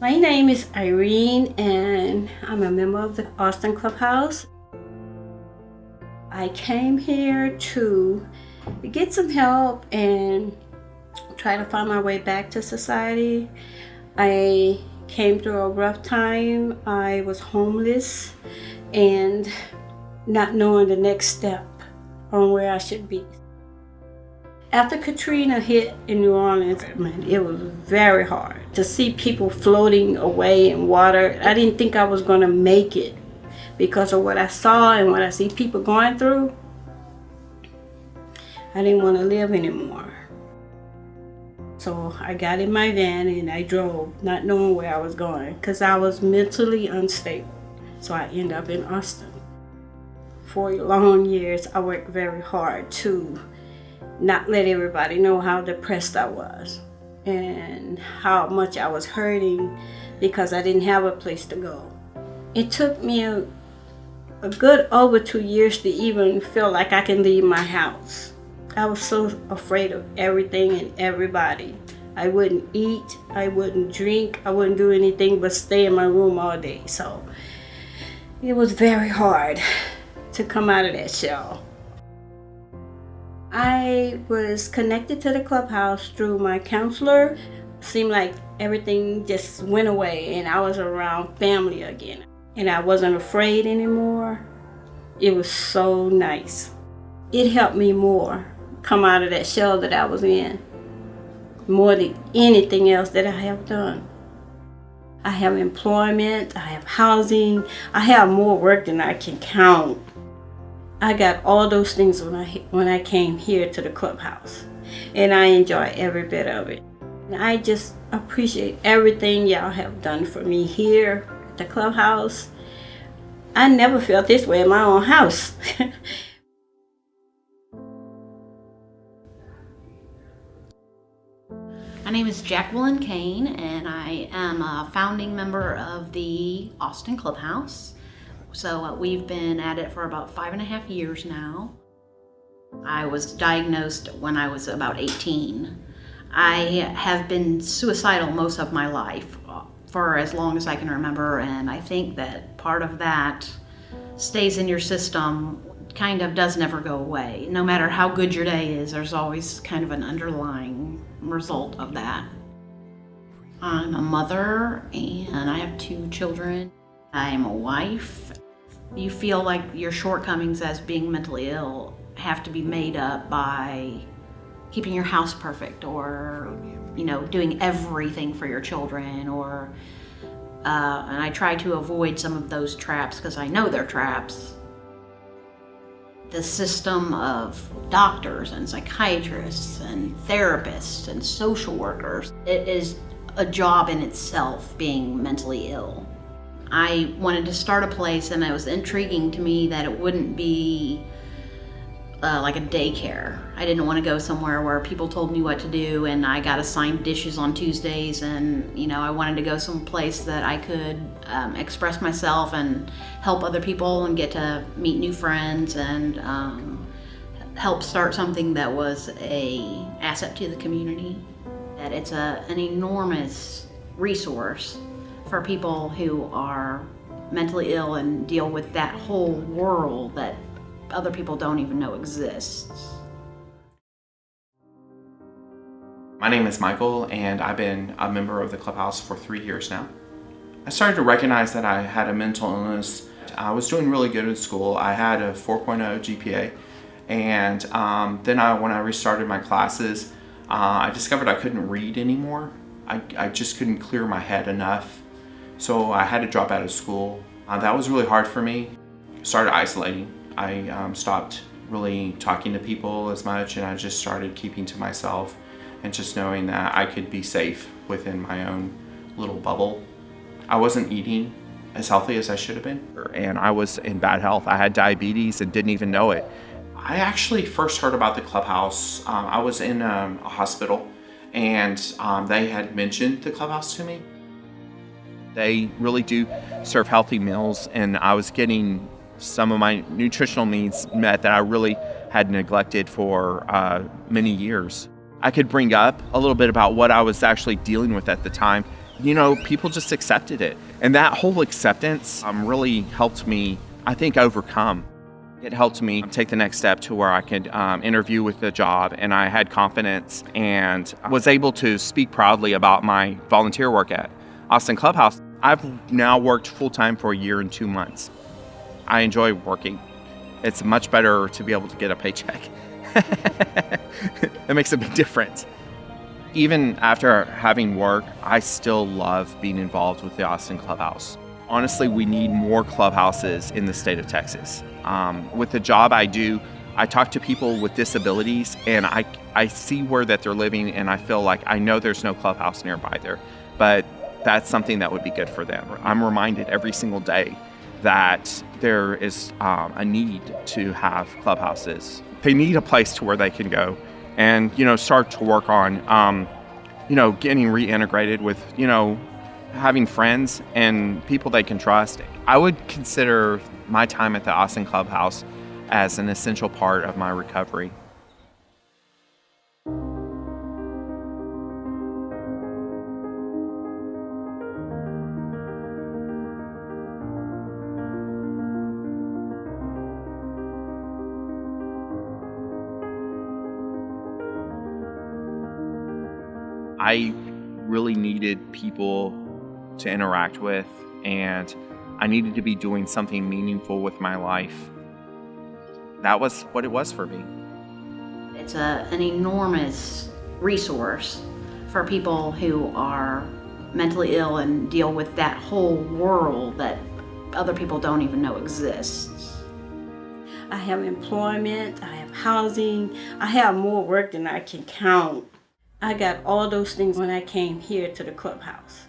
My name is Irene, and I'm a member of the Austin Clubhouse. I came here to get some help and try to find my way back to society. I came through a rough time. I was homeless and not knowing the next step on where I should be. After Katrina hit in New Orleans, man, it was very hard to see people floating away in water. I didn't think I was going to make it because of what I saw and what I see people going through. I didn't want to live anymore. So I got in my van and I drove, not knowing where I was going because I was mentally unstable. So I ended up in Austin. For long years, I worked very hard to not let everybody know how depressed I was and how much I was hurting because I didn't have a place to go. It took me a good over 2 years to even feel like I can leave my house. I was so afraid of everything and everybody. I wouldn't eat, I wouldn't drink, I wouldn't do anything but stay in my room all day. So it was very hard to come out of that shell. I was connected to the clubhouse through my counselor. Seemed like everything just went away and I was around family again. And I wasn't afraid anymore. It was so nice. It helped me more come out of that shell that I was in, more than anything else that I have done. I have employment, I have housing, I have more work than I can count. I got all those things when I came here to the clubhouse, and I enjoy every bit of it. And I just appreciate everything y'all have done for me here at the clubhouse. I never felt this way in my own house. My name is Jacque Kane, and I am a founding member of the Austin Clubhouse. So we've been at it for about 5.5 years now. I was diagnosed when I was about 18. I have been suicidal most of my life for as long as I can remember, and I think that part of that stays in your system, kind of does never go away. No matter how good your day is, there's always kind of an underlying result of that. I'm a mother and I have 2 children. I'm a wife. You feel like your shortcomings as being mentally ill have to be made up by keeping your house perfect or, doing everything for your children and I try to avoid some of those traps because I know they're traps. The system of doctors and psychiatrists and therapists and social workers, it is a job in itself being mentally ill. I wanted to start a place, and it was intriguing to me that it wouldn't be like a daycare. I didn't want to go somewhere where people told me what to do and I got assigned dishes on Tuesdays, and I wanted to go someplace that I could express myself and help other people and get to meet new friends and help start something that was an asset to the community. That it's an enormous resource for people who are mentally ill and deal with that whole world that other people don't even know exists. My name is Michael, and I've been a member of the Clubhouse for 3 years now. I started to recognize that I had a mental illness. I was doing really good in school. I had a 4.0 GPA, and then when I restarted my classes, I discovered I couldn't read anymore. I just couldn't clear my head enough. So I had to drop out of school. That was really hard for me. Started isolating. I stopped really talking to people as much, and I just started keeping to myself and just knowing that I could be safe within my own little bubble. I wasn't eating as healthy as I should have been, and I was in bad health. I had diabetes and didn't even know it. I actually first heard about the Clubhouse. I was in a hospital, and they had mentioned the Clubhouse to me. They really do serve healthy meals, and I was getting some of my nutritional needs met that I really had neglected for many years. I could bring up a little bit about what I was actually dealing with at the time. people just accepted it. And that whole acceptance really helped me, I think, overcome. It helped me take the next step to where I could interview with the job, and I had confidence and was able to speak proudly about my volunteer work at Austin Clubhouse. I've now worked full-time for a year and 2 months. I enjoy working. It's much better to be able to get a paycheck. It makes a big difference. Even after having work, I still love being involved with the Austin Clubhouse. Honestly, we need more clubhouses in the state of Texas. With the job I do, I talk to people with disabilities, and I see where that they're living, and I feel like I know there's no clubhouse nearby there, but that's something that would be good for them. I'm reminded every single day that there is a need to have clubhouses. They need a place to where they can go and, start to work on, getting reintegrated with, having friends and people they can trust. I would consider my time at the Austin Clubhouse as an essential part of my recovery. I really needed people to interact with, and I needed to be doing something meaningful with my life. That was what it was for me. It's an enormous resource for people who are mentally ill and deal with that whole world that other people don't even know exists. I have employment, I have housing, I have more work than I can count. I got all those things when I came here to the clubhouse.